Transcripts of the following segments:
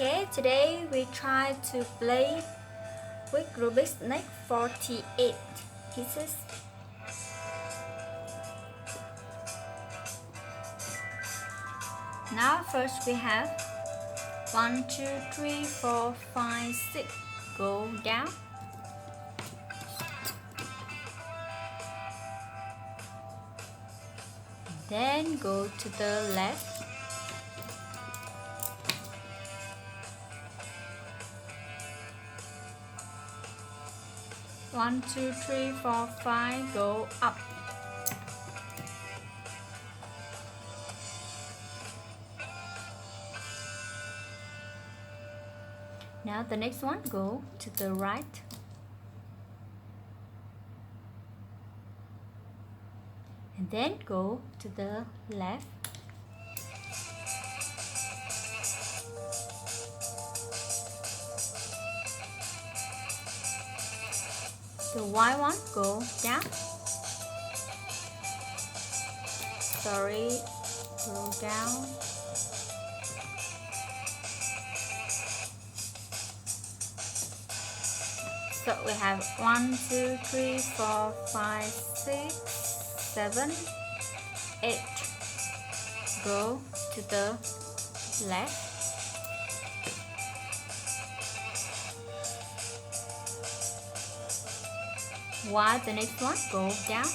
Okay, today we try to play with Rubik Snake 48 pieces. Now first we have 1, 2, 3, 4, 5, 6. Go down. Then go to the left. One, two, three, four, five, go up. Now the next one, go to the right. And then go to the left. The white one, go down. Sorry, go down. So we have 1, 2, 3, 4, 5, 6, 7, 8. Go to the left. While the next one, go down.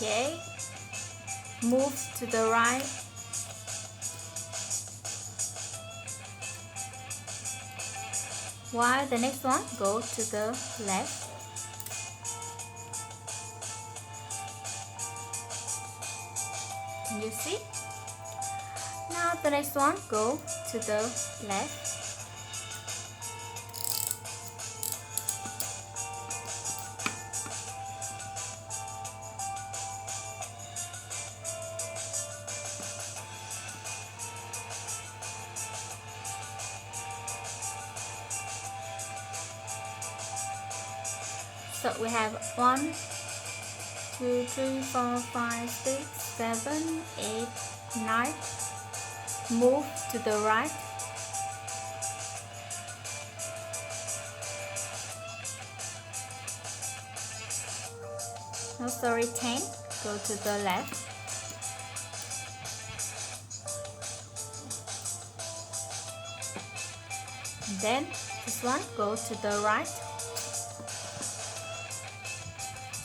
Okay, move to the right. While the next one, go to the left. Can you see? Now the next one, go to the left. So we have 1, 2, 3, 4, 5, 6, 7, 8, 9. Move to the right. No, sorry, 10. Go to the left. Then this one, go to the right.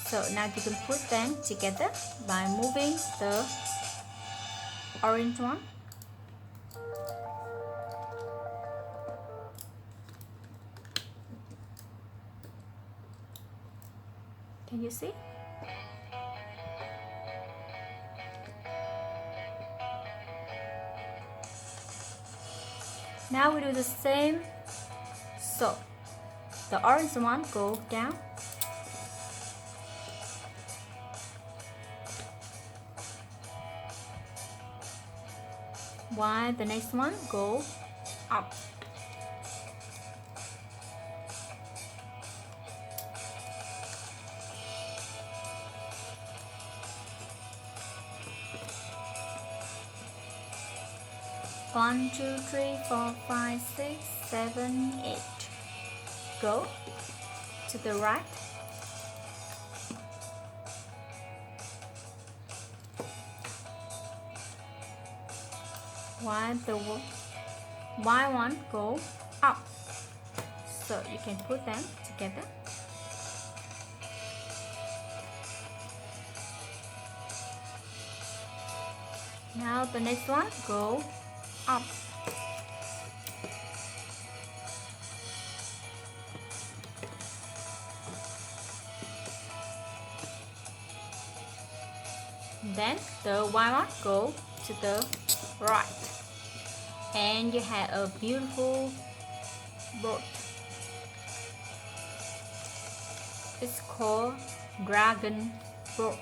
So now you can put them together by moving the orange one. Can you see? Now we do the same. So the orange one, go down. While the next one, go up. One, 2, 3, 4, 5, 6, 7, 8. Go to the right. While the white one, go up. So you can put them together. Now the next one, go up. Then the white one go to the right, and you have a beautiful boat. It's called dragon boat.